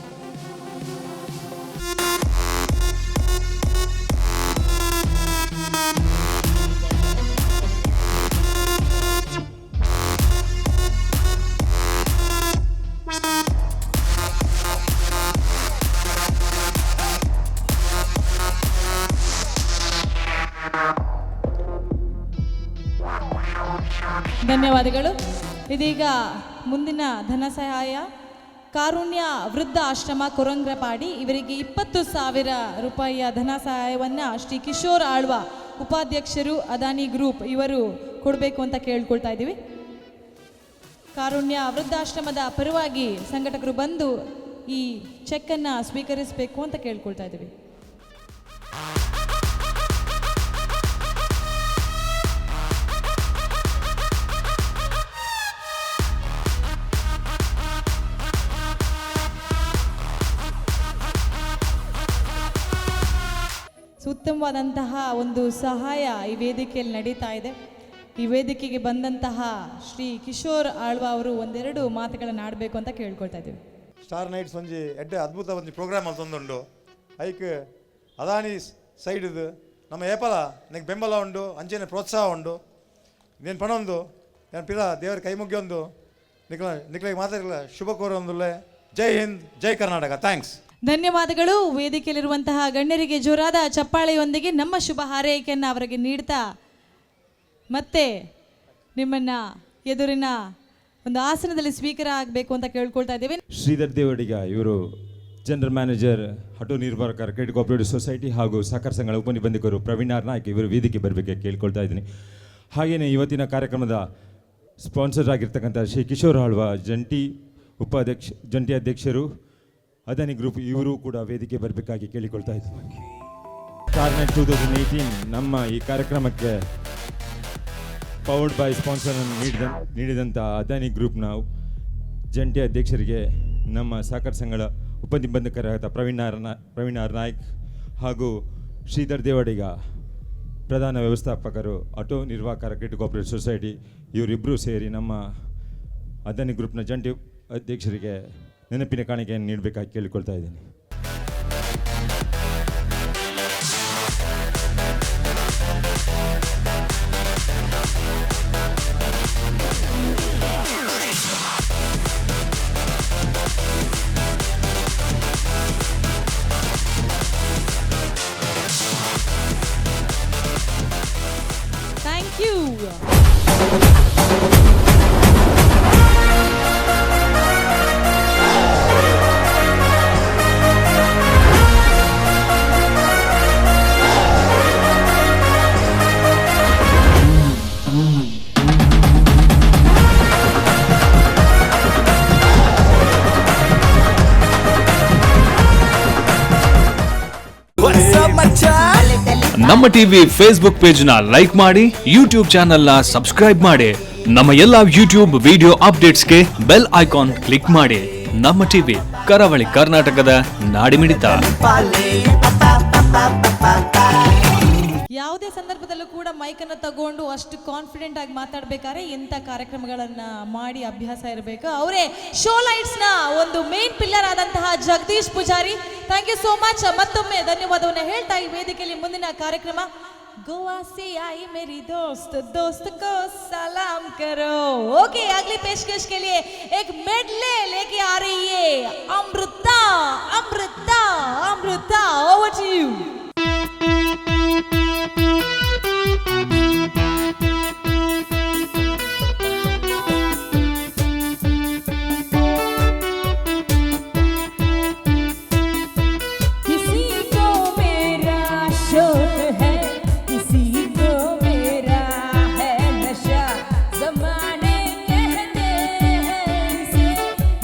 Speaker 5: ಧನ್ಯವಾದಗಳು. ಇದೀಗ ಮುಂದಿನ ಧನ ಸಹಾಯ ಕಾರುಣ್ಯ ವೃದ್ಧ ಆಶ್ರಮ ಕೊರಂಗ್ರಪಾಡಿ ಇವರಿಗೆ 20,000 ರೂಪಾಯಿಯ ಧನ ಸಹಾಯವನ್ನು ಶ್ರೀ ಕಿಶೋರ್ ಆಳ್ವ ಉಪಾಧ್ಯಕ್ಷರು ಅದಾನಿ ಗ್ರೂಪ್ ಇವರು ಕೊಡಬೇಕು ಅಂತ ಕೇಳ್ಕೊಳ್ತಾ ಇದ್ದೀವಿ. ಕಾರುಣ್ಯ ವೃದ್ಧಾಶ್ರಮದ ಪರವಾಗಿ ಸಂಘಟಕರು ಬಂದು ಈ ಚೆಕ್ಕನ್ನು ಸ್ವೀಕರಿಸಬೇಕು ಅಂತ ಕೇಳ್ಕೊಳ್ತಾ ಇದ್ದೀವಿ. ಉತ್ತಮವಾದಂತಹ ಒಂದು ಸಹಾಯ ಈ ವೇದಿಕೆಯಲ್ಲಿ ನಡೀತಾ ಇದೆ. ಈ ವೇದಿಕೆಗೆ ಬಂದಂತಹ ಶ್ರೀ ಕಿಶೋರ್ ಆಳ್ವ ಅವರು ಒಂದೆರಡು ಮಾತುಗಳನ್ನು ಆಡಬೇಕು ಅಂತ ಕೇಳ್ಕೊಳ್ತಾ ಇದ್ದೀವಿ.
Speaker 8: ಸ್ಟಾರ್ ನೈಟ್ಸ್ ಒಂಜಿ ಎಡ್ಡೆ ಅದ್ಭುತ ಒಂಜಿ ಪ್ರೋಗ್ರಾಮ್ ಅಂತೊಂದುಂಡು ಐಕ್ ಅದಾನಿ ಸೈಡ್ದು ನಮ್ಮ ಏಪಲ ನಿನಗೆ ಬೆಂಬಲ ಉಂಡು ಅಂಚೆನೆ ಪ್ರೋತ್ಸಾಹ ಉಂಡು ನೀನು ಪಣೊಂದು ನಾನು ಪಿರ ದೇವರ ಕೈ ಮುಗ್ಯೊಂದು ನಿಕ್ಲಿಗೆ ಮಾತಾಡಲಿಲ್ಲ ಶುಭ ಕೋರೊಂದುಲ್ಲೆ. ಜೈ ಹಿಂದ್, ಜೈ ಕರ್ನಾಟಕ. ಥ್ಯಾಂಕ್ಸ್.
Speaker 5: ಧನ್ಯವಾದಗಳು. ವೇದಿಕೆಯಲ್ಲಿರುವಂತಹ ಗಣ್ಯರಿಗೆ ಜೋರಾದ ಚಪ್ಪಾಳೆಯೊಂದಿಗೆ ನಮ್ಮ ಶುಭ ಹಾರೈಕೆಯನ್ನು ಅವರಿಗೆ ನೀಡ್ತಾ ಮತ್ತೆ ನಿಮ್ಮನ್ನ ಎದುರಿನ ಒಂದು ಆಸನದಲ್ಲಿ ಸ್ವೀಕಾರ ಆಗಬೇಕು ಅಂತ ಕೇಳ್ಕೊಳ್ತಾ ಇದ್ದೇವೆ.
Speaker 9: ಶ್ರೀಧರ್ ದೇವಡಿಗ ಇವರು ಜನರಲ್ ಮ್ಯಾನೇಜರ್ ಆಟೋ ನಿರ್ವಾಹಕರ ಕ್ರೆಡಿಟ್ ಕೋಆಪರೇಟಿವ್ ಸೊಸೈಟಿ ಹಾಗೂ ಸಹಕಾರ ಸಂಘಗಳ ಉಪನಿಬಂಧಕರು ಪ್ರವೀಣ್ ಆರ್ ನಾಯ್ಕ ಇವರು ವೇದಿಕೆ ಬರಬೇಕು ಕೇಳ್ಕೊಳ್ತಾ ಇದ್ದೀನಿ. ಹಾಗೆಯೇ ಇವತ್ತಿನ ಕಾರ್ಯಕ್ರಮದ ಸ್ಪಾನ್ಸರ್ ಆಗಿರ್ತಕ್ಕಂಥ ಶ್ರೀ ಕಿಶೋರ್ ಆಳ್ವ ಜಂಟಿ ಅಧ್ಯಕ್ಷರು ಅದಾನಿ ಗ್ರೂಪ್ ಇವರು ಕೂಡ ವೇದಿಕೆ ಬರಬೇಕಾಗಿ ಕೇಳಿಕೊಳ್ತಾ ಇದ್ದರು. ಸ್ಟಾರ್ ನೈಟ್ 2018 ನಮ್ಮ ಈ ಕಾರ್ಯಕ್ರಮಕ್ಕೆ ಪವರ್ಡ್ ಬೈ ಸ್ಪಾನ್ಸರ್ ನೀಡಿದಂಥ ಅದಾನಿ ಗ್ರೂಪ್ನ ಜಂಟಿ ಅಧ್ಯಕ್ಷರಿಗೆ ನಮ್ಮ ಸಹಕಾರ ಸಂಘಗಳ ಉಪನಿಬಂಧಕರಾದ ಪ್ರವೀಣ್ ಆರ್ ನಾಯ್ಕ್ ಹಾಗೂ ಶ್ರೀಧರ್ ದೇವಡಿಗ ಪ್ರಧಾನ ವ್ಯವಸ್ಥಾಪಕರು ಆಟೋ ನಿರ್ವಾಹಕರ ಕ್ರೆಡಿಟ್ ಕೋಆಪರೇಟಿವ್ ಸೊಸೈಟಿ ಇವರಿಬ್ಬರೂ ಸೇರಿ ನಮ್ಮ ಅದಾನಿ ಗ್ರೂಪ್ನ ಜಂಟಿ ಅಧ್ಯಕ್ಷರಿಗೆ ನೆನಪಿನ ಕಾಣಿಕೆಯನ್ನು ನೀಡಬೇಕಾಗಿ ಕೇಳಿಕೊಳ್ತಾ ಇದ್ದೀನಿ.
Speaker 5: Thank you.
Speaker 1: ನಮ್ಮ ಟಿವಿ ಫೇಸ್ಬುಕ್ ಪೇಜ್ ನ ಲೈಕ್ ಮಾಡಿ, ಯೂಟ್ಯೂಬ್ ಚಾನೆಲ್ ನ ಸಬ್ಸ್ಕ್ರೈಬ್ ಮಾಡಿ. ನಮ್ಮ ಎಲ್ಲಾ ಯೂಟ್ಯೂಬ್ ವಿಡಿಯೋ ಅಪ್ಡೇಟ್ಸ್ಗೆ ಬೆಲ್ ಐಕಾನ್ ಕ್ಲಿಕ್ ಮಾಡಿ. ನಮ್ಮ ಟಿವಿ ಕರಾವಳಿ ಕರ್ನಾಟಕದ ನಾಡಿಮಿಡಿತ.
Speaker 5: ಯಾವುದೇ ಸಂದರ್ಭದಲ್ಲೂ ಕೂಡ ಮೈಕನ್ನು ತಗೊಂಡು ಅಷ್ಟು ಕಾನ್ಫಿಡೆಂಟ್ ಆಗಿ ಮಾತಾಡ್ಬೇಕಾದ್ರೆ ಇಂಥ ಕಾರ್ಯಕ್ರಮಗಳನ್ನ ಮಾಡಿ ಅಭ್ಯಾಸ ಇರಬೇಕು. ಅವರೇ ಶೋ ಲೈಟ್ಸ್ ನ ಒಂದು ಮೇನ್ ಪಿಲ್ಲರ್ ಆದಂತಹ Jagadish Poojari, thank you so much. ಮತ್ತೊಮ್ಮೆ ಧನ್ಯವಾದವನ್ನ ಹೇಳ್ತಾ ಈ ವೇದಿಕೆಯಲ್ಲಿ ಮುಂದಿನ ಕಾರ್ಯಕ್ರಮ गोवा से आई मेरी दोस्त, दोस्त को सलाम करो. ओके, अगली पेशकश के लिए एक मेडले लेके आ रही है Amrita. Amrita, Amrita, over to you.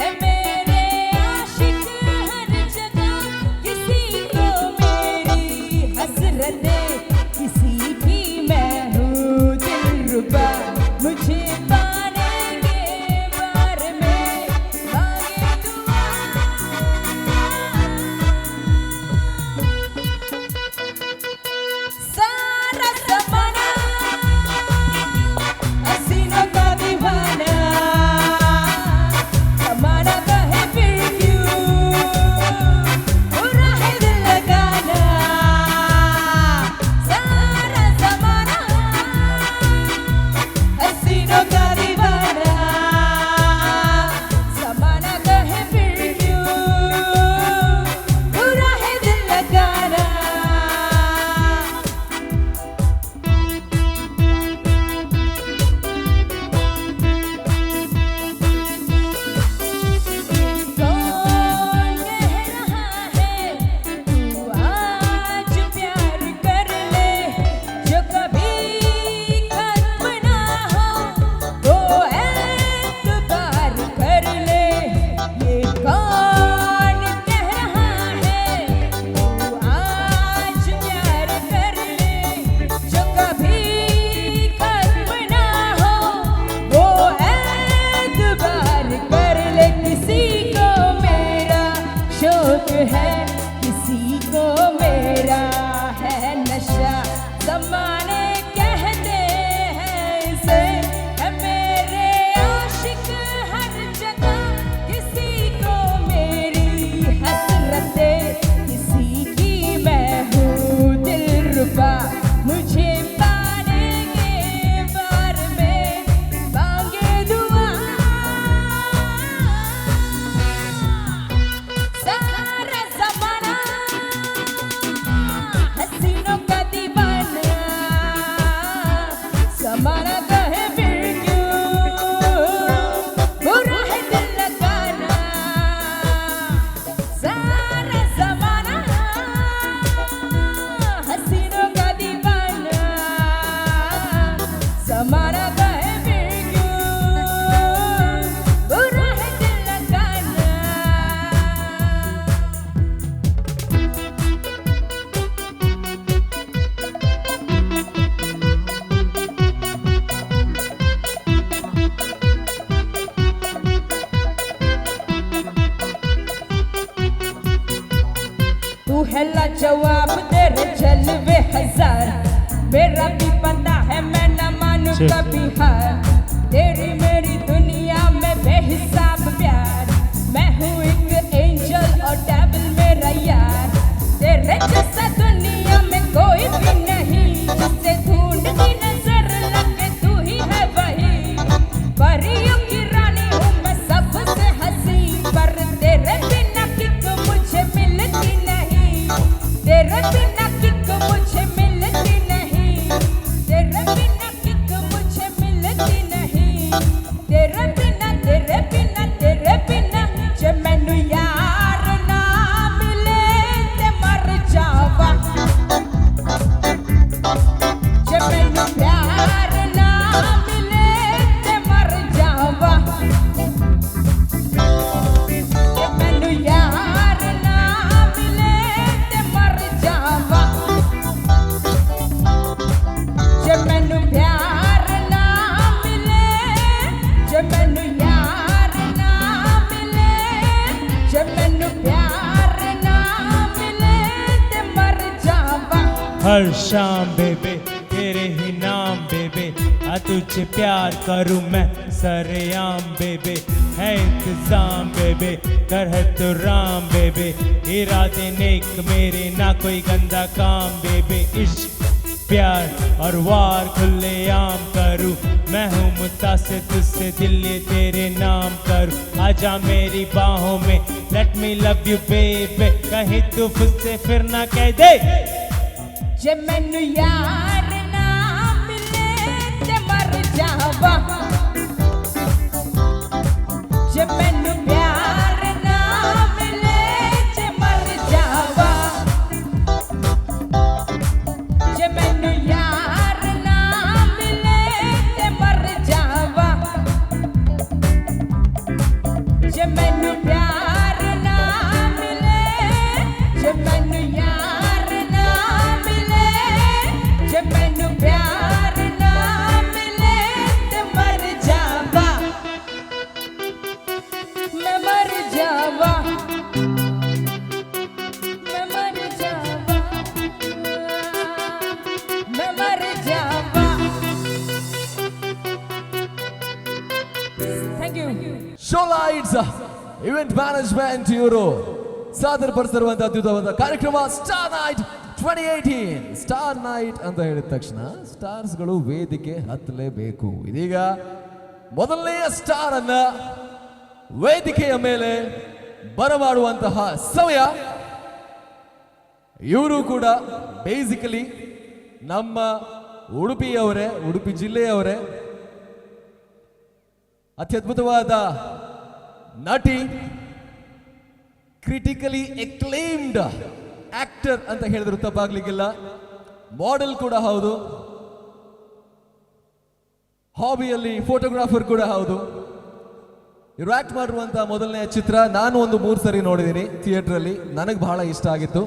Speaker 4: है
Speaker 6: है लाजवाब तेरे जलवे हजार, मेरा भी पता है मैं न मानू कभी हार, तेरी मेरी दुनिया में बेहिसाब प्यार, मैं हूँ एक एंजल और डेविल मेरा यार, तेरे जैसा दुनिया में कोई भी नहीं, जिसे ढूंढती नजर लगे तू ही है वही, परियों की रानी हूँ मैं सबसे हंसी, पर तेरे बिना किक मुझे मिलती नहीं, तेरे बिना किक मुझे मिलती नहीं, तेरे बिना किक मुझे मिलती नहीं, तेरे बिना तेरे बिना तेरे बिना जे मैनू यार ना मिले ते मर जावा, जे मैनू प्यार ना मिले ते मर जावा, जे मैनू यार ना मिले ते मर जावा, जे मैनू प्यार ना मिले, जे मैनू यार ना मिले, जे मैनू प्यार ना मिले ते मर जावा।
Speaker 3: हर शाम बेबे तेरे ही नाम बेबे, आ तुझे प्यार करूं मैं सरेआम बेबे, है इंतजाम बेबे कर है तो राम बेबे, इरादे नेक मेरे ना कोई गंदा काम बेबे, इश्क प्यार और वार खुले आम करूं, मैं हूँ मुतासिर तुझसे दिल ये तेरे नाम करूं, आजा मेरी बाहों में लेट मी लव यू बेबे, कहीं तू मुझसे फिर ना कह दे,
Speaker 6: जे मैनू यार ना मिले ते मर जावा, जे मैनू प्यार ना मिले ते मर जावा, जे मैनू यार ना मिले ते मर जावा, जे मैनू प्यार ना मिले, जे मैनू यार ना मिले, जे मैनू प्यार ना मिले ते मर जावा, मैं मर जावा, मैं मर जावा, मैं मर जावा। Thank you.
Speaker 2: Show lights event management ಇವರು ಸಾದರಪಡಿಸಿರುವಂತಹ ಅದ್ಭುತವಾದ ಕಾರ್ಯಕ್ರಮ ಸ್ಟಾರ್ ನೈಟ್ 2018. ಸ್ಟಾರ್ ನೈಟ್ ಅಂತ ಹೇಳಿದ ತಕ್ಷಣ ಸ್ಟಾರ್ಸ್ಗಳು ವೇದಿಕೆ ಹತ್ತಲೇಬೇಕು. ಇದೀಗ ಮೊದಲನೆಯ ಸ್ಟಾರ್ ಅನ್ನ ವೇದಿಕೆಯ ಮೇಲೆ ಬರಮಾಡುವಂತಹ ಸಮಯ. ಇವರು ಕೂಡ ಬೇಸಿಕಲಿ ನಮ್ಮ ಉಡುಪಿಯವರೇ, ಉಡುಪಿ ಜಿಲ್ಲೆಯವರೇ, ಅತ್ಯದ್ಭುತವಾದ ನಟಿ, ಕ್ರಿಟಿಕಲಿ ಎಕ್ಲೇಮ್ಡ್ ಆಕ್ಟರ್ ಅಂತ ಹೇಳಿದ್ರು ತಪ್ಪಾಗ್ಲಿಕ್ಕಿಲ್ಲ, ಮಾಡೆಲ್ ಕೂಡ ಹೌದು, ಹಾಬಿಯಲ್ಲಿ ಫೋಟೋಗ್ರಾಫರ್ ಕೂಡ ಹೌದು. ಇವರು ಆಕ್ಟ್ ಮಾಡಿರುವಂತಹ ಮೊದಲನೆಯ ಚಿತ್ರ ನಾನು ಒಂದು 3 ಸರಿ ನೋಡಿದ್ದೀನಿ ಥಿಯೇಟರ್, ನನಗೆ ಬಹಳ ಇಷ್ಟ ಆಗಿತ್ತು.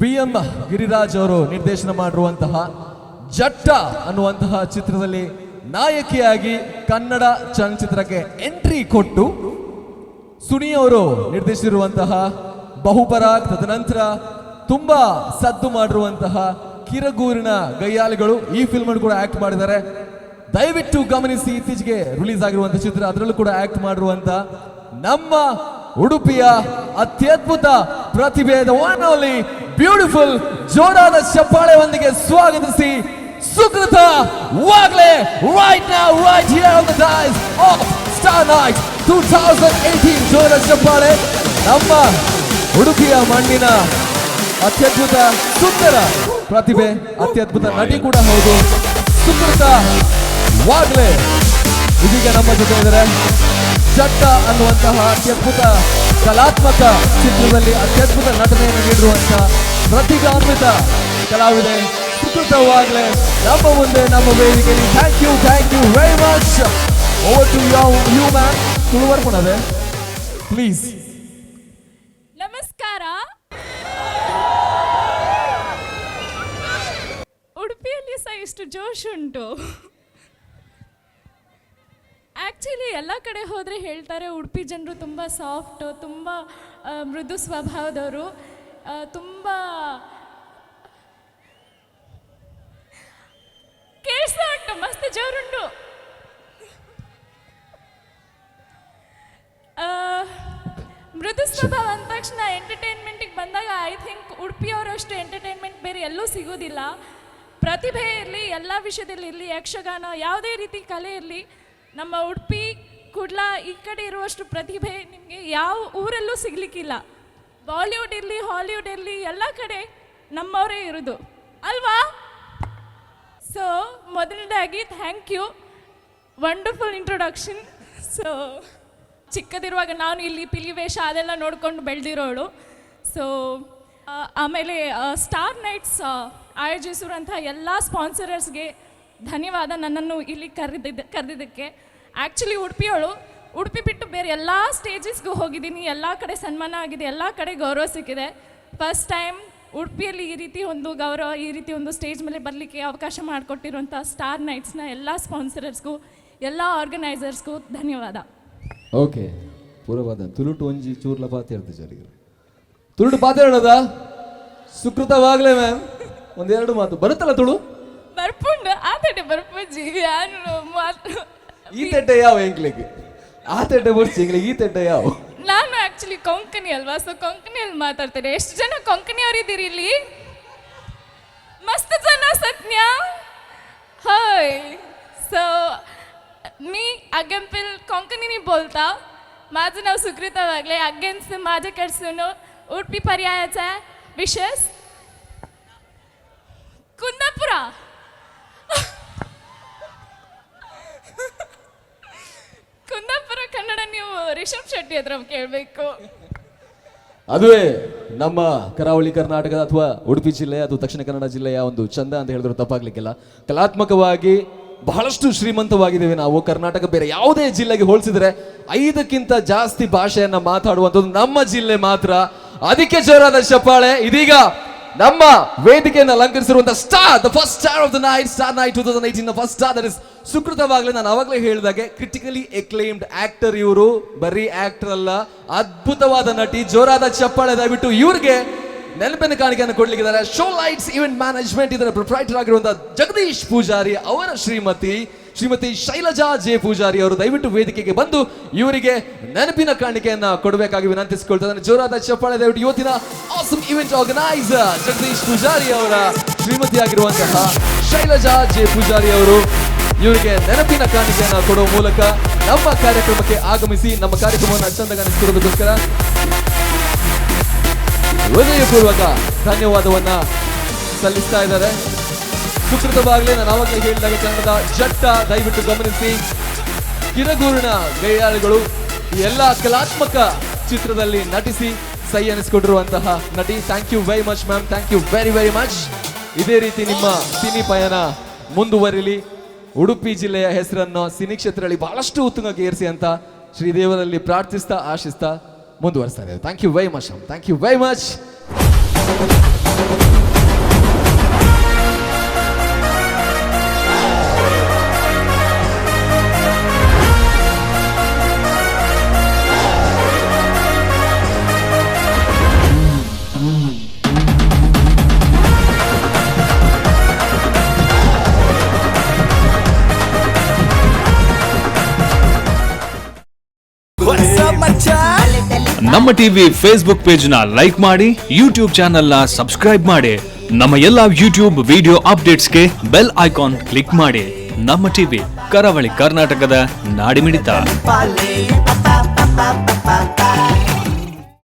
Speaker 2: BM ಗಿರಿರಾಜ್ ಅವರು ನಿರ್ದೇಶನ ಮಾಡಿರುವಂತಹ ಜಟ್ಟ ಅನ್ನುವಂತಹ ಚಿತ್ರದಲ್ಲಿ ನಾಯಕಿಯಾಗಿ ಕನ್ನಡ ಚಲನಚಿತ್ರಕ್ಕೆ ಎಂಟ್ರಿ ಕೊಟ್ಟು, ಸುನಿ ಅವರು ನಿರ್ದೇಶಿಸಿರುವಂತಹ ಬಹುಪರಾಗ್, ತದನಂತರ ತುಂಬಾ ಸದ್ದು ಮಾಡಿರುವಂತಹ ಕಿರಗೂರಿನ ಗಯ್ಯಾಲಿಗಳು ಈ ಫಿಲ್ಮ್ ಅನ್ನು ಕೂಡ ಆಕ್ಟ್ ಮಾಡಿದ್ದಾರೆ. ದಯವಿಟ್ಟು ಗಮನಿಸಿ, ಇತ್ತೀಚೆಗೆ ರಿಲೀಸ್ ಆಗಿರುವಂತಹ ಚಿತ್ರ, ಅದರಲ್ಲೂ ಕೂಡ ಆಕ್ಟ್ ಮಾಡಿರುವಂತಹ ನಮ್ಮ ಉಡುಪಿಯ ಅತ್ಯದ್ಭುತ ಪ್ರತಿಭೆಯಾದ ಒನ್ ಓನ್ಲಿ ಬ್ಯೂಟಿಫುಲ್ ಜೋರಾದ ಚಪ್ಪಾಳೆಯೊಂದಿಗೆ ಸ್ವಾಗತಿಸಿ Sukrutha Wagle right now right here on the dais of Star Night 2018. ಜೋರಾದ ಚಪ್ಪಾಳೆ. ನಮ್ಮ ಉಡುಪಿಯ ಮಣ್ಣಿನ ಅತ್ಯದ್ಭುತ ಸುಂದರ ಪ್ರತಿಭೆ, ಅತ್ಯದ್ಭುತ ನಟಿ ಕೂಡ ಹೌದು, ಸುಕೃತ ವಾಗ್ಲೆ ಇದೀಗ ನಮ್ಮ ಜೊತೆ ಇದ್ದಾರೆ. ಜಟ್ಟ ಅನ್ನುವಂತಹ ಅತ್ಯದ್ಭುತ ಕಲಾತ್ಮಕ ಚಿತ್ರದಲ್ಲಿ ಅತ್ಯದ್ಭುತ ನಟನೆಯನ್ನು ನೀಡಿರುವಂತಹ ಪ್ರತಿಭಾನ್ವಿತ ಕಲಾವಿದೆ ಸುಕೃತ ವಾಗ್ಲೆ ನಮ್ಮ ಮುಂದೆ, ನಮ್ಮ ವೇದಿಕೆಯಲ್ಲಿ. Thank you very much. Over to you man. ತುಳುವರ್ಪಣದೆ ಪ್ಲೀಸ್.
Speaker 10: ನಮಸ್ಕಾರ. ಉಡುಪಿಯಲ್ಲಿ ಸಹ ಇಷ್ಟು ಜೋಶ್ ಉಂಟು. ಆ್ಯಕ್ಚುಲಿ ಎಲ್ಲ ಕಡೆ ಹೋದರೆ ಹೇಳ್ತಾರೆ ಉಡುಪಿ ಜನರು ತುಂಬ ಸಾಫ್ಟು, ತುಂಬ ಮೃದು ಸ್ವಭಾವದವರು. ತುಂಬ ಕೇಳಿಸ್ತಾ ಉಂಟು, ಮಸ್ತ್ ಜೋರುಂಟು. ಮೃದು ಸ್ವಭಾವ ಅಂದ ತಕ್ಷಣ ಎಂಟರ್ಟೈನ್ಮೆಂಟಿಗೆ ಬಂದಾಗ ಐ ಥಿಂಕ್ ಉಡುಪಿಯವರಷ್ಟು ಎಂಟರ್ಟೈನ್ಮೆಂಟ್ ಬೇರೆ ಎಲ್ಲೂ ಸಿಗೋದಿಲ್ಲ. ಪ್ರತಿಭೆ ಇರಲಿ, ಎಲ್ಲ ವಿಷಯದಲ್ಲಿ ಇರಲಿ, ಯಕ್ಷಗಾನ ಯಾವುದೇ ರೀತಿ ಕಲೆ ಇರಲಿ, ನಮ್ಮ ಉಡುಪಿ ಕುಡ್ಲ ಈ ಕಡೆ ಇರುವಷ್ಟು ಪ್ರತಿಭೆ ನಿಮಗೆ ಯಾವ ಊರಲ್ಲೂ ಸಿಗಲಿಕ್ಕಿಲ್ಲ. ಬಾಲಿವುಡ್ ಇರಲಿ, ಹಾಲಿವುಡ್ ಇರಲಿ, ಎಲ್ಲ ಕಡೆ ನಮ್ಮವರೇ ಇರೋದು ಅಲ್ವಾ? ಸೊ ಮೊದಲನೇದಾಗಿ thank you, wonderful introduction. So ಚಿಕ್ಕದಿರುವಾಗ ನಾನು ಇಲ್ಲಿ ಪಿಲಿವೇಷ ಅದೆಲ್ಲ ನೋಡ್ಕೊಂಡು ಬೆಳೆದಿರೋಳು. ಸೊ ಆಮೇಲೆ ಸ್ಟಾರ್ ನೈಟ್ಸ್ ಆಯೋಜಿಸಿರುವಂಥ ಎಲ್ಲ ಸ್ಪಾನ್ಸರರ್ಸ್ಗೆ ಧನ್ಯವಾದ, ನನ್ನನ್ನು ಇಲ್ಲಿ ಕರೆದಿದ್ದಕ್ಕೆ. ಆ್ಯಕ್ಚುಲಿ ಉಡುಪಿಯವಳು, ಉಡುಪಿ ಬಿಟ್ಟು ಬೇರೆ ಎಲ್ಲ ಸ್ಟೇಜಸ್ಗೂ ಹೋಗಿದ್ದೀನಿ, ಎಲ್ಲ ಕಡೆ ಸನ್ಮಾನ ಆಗಿದೆ, ಎಲ್ಲ ಕಡೆ ಗೌರವ ಸಿಕ್ಕಿದೆ. ಫಸ್ಟ್ ಟೈಮ್ ಉಡುಪಿಯಲ್ಲಿ ಈ ರೀತಿ ಒಂದು ಗೌರವ, ಈ ರೀತಿ ಒಂದು ಸ್ಟೇಜ್ ಮೇಲೆ ಬರಲಿಕ್ಕೆ ಅವಕಾಶ ಮಾಡಿಕೊಟ್ಟಿರುವಂಥ ಸ್ಟಾರ್ ನೈಟ್ಸ್ನ ಎಲ್ಲ ಸ್ಪಾನ್ಸರರ್ಸ್ಗೂ, ಎಲ್ಲ ಆರ್ಗನೈಸರ್ಸ್ಗೂ ಧನ್ಯವಾದ.
Speaker 2: ಓಕೆ, ಪೂರವಾದ ತುಳುಟು ಒಂಜಿ ಚೂರ್ಲ ಪಾತೇರ್ದು ಜರಿಗೆ ತುಳುಟು ಪಾತೇಳದ ಸುಕೃತವಾಗ್ಲೇ ಮ್ಯಾಮ್. ಒಂದೆರಡು ಮಾತು ಬರುತ್ತಲ್ಲ ತುಳು?
Speaker 10: ಬರ್ಪುಂಡು ಆತಡೆ ಬರ್ಪುಜಿ ಯಾರು ಮಾತು.
Speaker 2: ಈ ತೆಟ್ಟೆ ಯಾವ ಎಂಕ್ಲಿಗೆ? ಆ ತೆಟ್ಟೆ ಬರ್ಸಿ ಎಂಕ್ಲಿಗೆ ಈ ತೆಟ್ಟೆ ಯಾವ?
Speaker 10: ನಾನು ಆ್ಯಕ್ಚುಲಿ ಕೊಂಕಣಿ ಅಲ್ವಾ, ಸೊ ಕೊಂಕಣಿಯಲ್ಲಿ ಮಾತಾಡ್ತೇನೆ. ಎಷ್ಟು ಜನ ಕೊಂಕಣಿಯವರಿದ್ದೀರಿ ಇಲ್ಲಿ? मस्त जना सत्या हय. सो मी आगेंपील कोंकणीनी बोलता. माझं नाव सुकृता वागले. आगेंच माझ्याकडसून उडपी पर्यायाचा विशेष कुंदापुरा. ಕುಂದಾಪುರ ಕನ್ನಡ ನೀವು ರಿಷಬ್ ಶೆಟ್ಟಿ ಹತ್ರ ಕೇಳಬೇಕು.
Speaker 2: ಅದುವೇ ನಮ್ಮ ಕರಾವಳಿ ಕರ್ನಾಟಕದ ಅಥವಾ ಉಡುಪಿ ಜಿಲ್ಲೆ ಅಥವಾ ದಕ್ಷಿಣ ಕನ್ನಡ ಜಿಲ್ಲೆಯ ಒಂದು ಚಂದ ಅಂತ ಹೇಳಿದ್ರು ತಪ್ಪಾಗ್ಲಿಕ್ಕಿಲ್ಲ. ಕಲಾತ್ಮಕವಾಗಿ ಬಹಳಷ್ಟು ಶ್ರೀಮಂತವಾಗಿದ್ದೇವೆ ನಾವು. ಕರ್ನಾಟಕ ಬೇರೆ ಯಾವುದೇ ಜಿಲ್ಲೆಗೆ ಹೋಲಿಸಿದ್ರೆ 5ಕ್ಕಿಂತ ಜಾಸ್ತಿ ಭಾಷೆಯನ್ನ ಮಾತಾಡುವಂಥದ್ದು ನಮ್ಮ ಜಿಲ್ಲೆ ಮಾತ್ರ. ಅದಕ್ಕೆ ಜೋರಾದ ಚಪ್ಪಾಳೆ. ಇದೀಗ ನಮ್ಮ ವೇದಿಕೆಯನ್ನು ಅಲಂಕರಿಸಿರುವಂತಹ star, the first star of the night, star night 2018 ನ ಫಸ್ಟ್ ಸ್ಟಾರ್, ದಟ್ ಇಸ್ ಸುಕೃತವಾಗ್ಲೇ. ನಾನು ಅವಾಗಲೇ ಹೇಳಿದಾಗೆ ಕ್ರಿಟಿಕಲಿ ಎಕ್ಲೇಮ್ಡ್ ಆಕ್ಟರ್ ಇವರು. ಬರೀ ಆಕ್ಟರ್ ಅಲ್ಲ, ಅದ್ಭುತವಾದ ನಟಿ. ಜೋರಾದ ಚಪ್ಪಾಳೆ ದಯವಿಟ್ಟು ಇವ್ರಿಗೆ ನೆನಪಿನ ಕಾಣಿಕೆಯನ್ನು ಕೊಡ್ಲಿಕ್ಕಿದ್ದಾರೆ. ಶೋ ಲೈಟ್ಸ್ ಇವೆಂಟ್ ಮ್ಯಾನೇಜ್ಮೆಂಟ್ ಇದರ ಪ್ರೊಪ್ರೈಟರ್ ಆಗಿರುವಂತಹ ಜಗದೀಶ್ ಪೂಜಾರಿ ಅವರ ಶ್ರೀಮತಿ ಶೈಲಜಾ ಜೆ ಪೂಜಾರಿ ಅವರು ದಯವಿಟ್ಟು ವೇದಿಕೆಗೆ ಬಂದು ಇವರಿಗೆ ನೆನಪಿನ ಕಾಣಿಕೆಯನ್ನ ಕೊಡಬೇಕಾಗಿ ವಿನಂತಿಸಿಕೊಳ್ತಾರೆ. ಜೋರಾದ ಚಪ್ಪಾಳೆ ದಯವಿಟ್ಟು ಇವತ್ತಿನ awesome event organiser Jagadish Poojari ಅವರ ಶ್ರೀಮತಿ ಆಗಿರುವಂತಹ ಶೈಲಜಾ ಜೆ ಪೂಜಾರಿ ಅವರು ಇವರಿಗೆ ನೆನಪಿನ ಕಾಣಿಕೆಯನ್ನ ಕೊಡುವ ಮೂಲಕ ನಮ್ಮ ಕಾರ್ಯಕ್ರಮಕ್ಕೆ ಆಗಮಿಸಿ ನಮ್ಮ ಕಾರ್ಯಕ್ರಮವನ್ನು ಚಂದಗಾನಿಸಿಕೊಡೋದಕ್ಕೋಸ್ಕರ ಹೃದಯಪೂರ್ವಕ ಧನ್ಯವಾದವನ್ನ ಸಲ್ಲಿಸ್ತಾ ಇದ್ದಾರೆ. ಸುಕೃತವಾಗಲೇ ನಾನು ಆವಾಗಲೇ ಹೇಳಿದಾಗ ಕನ್ನಡದ ಜಟ್ಟ ದಯವಿಟ್ಟು ಗಮನಿಸಿ. ಕಿರಗೂರಿನ ಗೈಯಾಳಿಗಳು ಈ ಎಲ್ಲ ಕಲಾತ್ಮಕ ಚಿತ್ರದಲ್ಲಿ ನಟಿಸಿ ಸೈ ಅನಿಸಿಕೊಂಡಿರುವಂತಹ ನಟಿ. Thank you very much ma'am, thank you very very much. ಇದೇ ರೀತಿ ನಿಮ್ಮ ಸಿನಿ ಪಯಣ ಮುಂದುವರಿಲಿ. ಉಡುಪಿ ಜಿಲ್ಲೆಯ ಹೆಸರನ್ನು ಸಿನಿ ಕ್ಷೇತ್ರದಲ್ಲಿ ಬಹಳಷ್ಟು ಉತ್ತುಂಗಕ್ಕೆ ಏರಿಸಿ ಅಂತ ಶ್ರೀದೇವರಲ್ಲಿ ಪ್ರಾರ್ಥಿಸ್ತಾ ಆಶಿಸ್ತಾ ಮುಂದುವರಿಸ್ತಾ ಇದ್ದೇವೆ. Thank you very much, thank you very much.
Speaker 1: ನಮ್ಮ ಟಿವಿ ಫೇಸ್ಬುಕ್ ಪೇಜ್ ನ ಲೈಕ್ ಮಾಡಿ, ಯೂಟ್ಯೂಬ್ ಚಾನೆಲ್ ನ ಸಬ್ಸ್ಕ್ರೈಬ್ ಮಾಡಿ. ನಮ್ಮ ಎಲ್ಲಾ ಯೂಟ್ಯೂಬ್ ವಿಡಿಯೋ ಅಪ್ಡೇಟ್ಸ್ಗೆ ಬೆಲ್ ಐಕಾನ್ ಕ್ಲಿಕ್ ಮಾಡಿ. ನಮ್ಮ ಟಿವಿ ಕರಾವಳಿ ಕರ್ನಾಟಕದ ನಾಡಿಮಿಡಿತ.